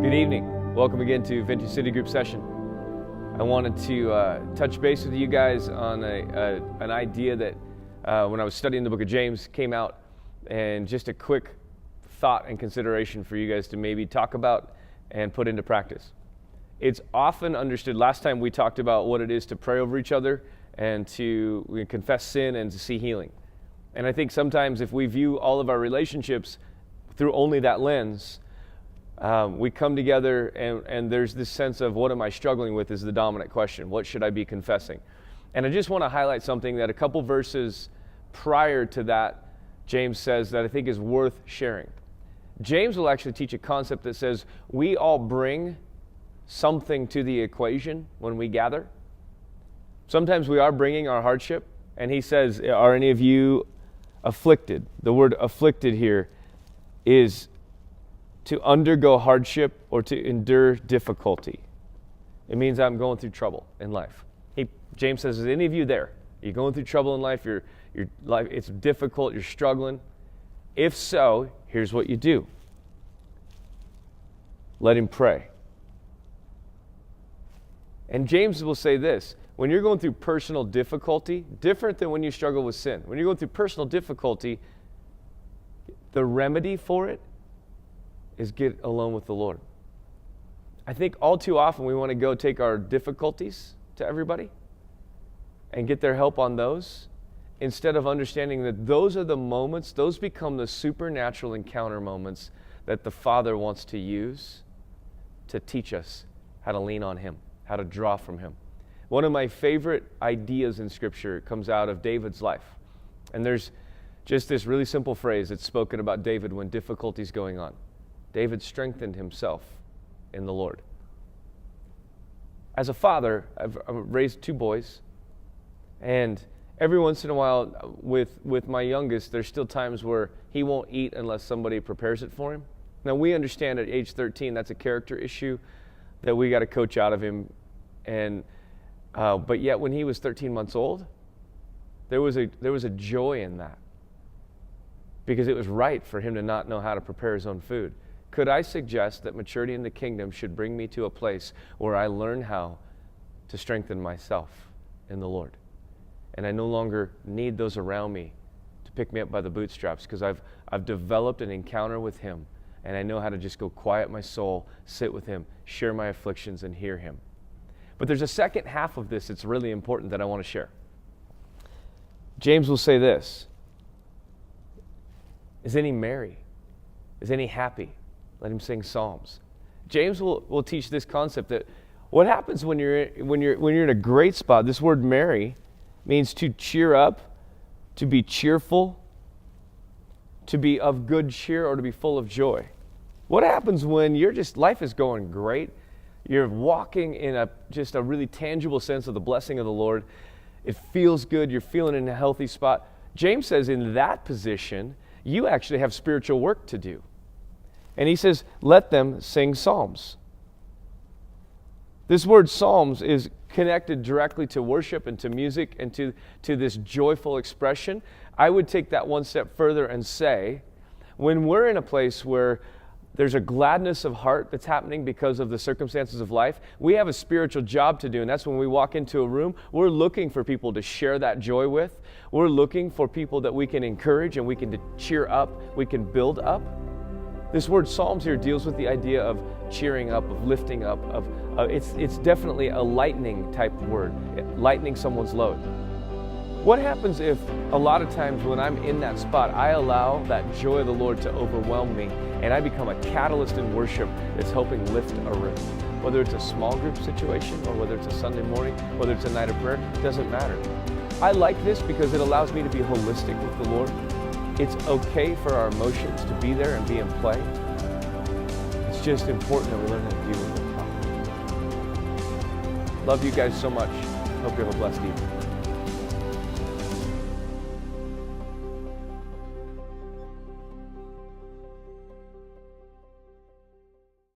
Good evening. Welcome again to Vintage City Group session. I wanted to touch base with you guys on an idea that when I was studying the book of James came out, and just a quick thought and consideration for you guys to maybe talk about and put into practice. It's often understood, last time we talked about what it is to pray over each other and to confess sin and to see healing. And I think sometimes if we view all of our relationships through only that lens, we come together and there's this sense of what am I struggling with is the dominant question. What should I be confessing? And I just want to highlight something that a couple verses prior to that, James says that I think is worth sharing. James will actually teach a concept that says we all bring something to the equation when we gather. Sometimes we are bringing our hardship, and he says, are any of you afflicted? The word afflicted here is to undergo hardship or to endure difficulty. It means I'm going through trouble in life. James says, is any of you there? You're going through trouble in life, your life, it's difficult, you're struggling. If so, here's what you do. Let him pray. And James will say this, when you're going through personal difficulty, different than when you struggle with sin. When you're going through personal difficulty, the remedy for it is get alone with the Lord. I think all too often we want to go take our difficulties to everybody and get their help on those, instead of understanding that those are the moments, those become the supernatural encounter moments that the Father wants to use to teach us how to lean on Him, how to draw from Him. One of my favorite ideas in Scripture comes out of David's life. And there's just this really simple phrase that's spoken about David when difficulty's going on. David strengthened himself in the Lord. As a father, I've raised two boys, and every once in a while with my youngest, there's still times where he won't eat unless somebody prepares it for him. Now, we understand at age 13 that's a character issue that we got to coach out of him, and but yet when he was 13 months old, there was a joy in that, because it was right for him to not know how to prepare his own food. Could I suggest that maturity in the kingdom should bring me to a place where I learn how to strengthen myself in the Lord? And I no longer need those around me to pick me up by the bootstraps, because I've developed an encounter with Him, and I know how to just go quiet my soul, sit with Him, share my afflictions, and hear Him. But there's a second half of this that's really important that I want to share. James will say this, is any merry? Is any happy? Let him sing psalms. James will teach this concept that what happens when you're in a great spot. This word merry means to cheer up, to be cheerful, to be of good cheer, or to be full of joy. What happens when life is going great, you're walking in just a really tangible sense of the blessing of the Lord, it feels good, you're feeling in a healthy spot. James says in that position, you actually have spiritual work to do. And he says, let them sing psalms. This word psalms is connected directly to worship and to music and to this joyful expression. I would take that one step further and say, when we're in a place where there's a gladness of heart that's happening because of the circumstances of life, we have a spiritual job to do, and that's when we walk into a room, we're looking for people to share that joy with. We're looking for people that we can encourage and we can cheer up, we can build up. This word psalms here deals with the idea of cheering up, of lifting up, it's definitely a lightening type word, lightening someone's load. What happens if a lot of times when I'm in that spot, I allow that joy of the Lord to overwhelm me and I become a catalyst in worship that's helping lift a room? Whether it's a small group situation or whether it's a Sunday morning, whether it's a night of prayer, it doesn't matter. I like this because it allows me to be holistic with the Lord. It's okay for our emotions to be there and be in play. It's just important that we learn how to deal with them properly. Love you guys so much. Hope you have a blessed evening.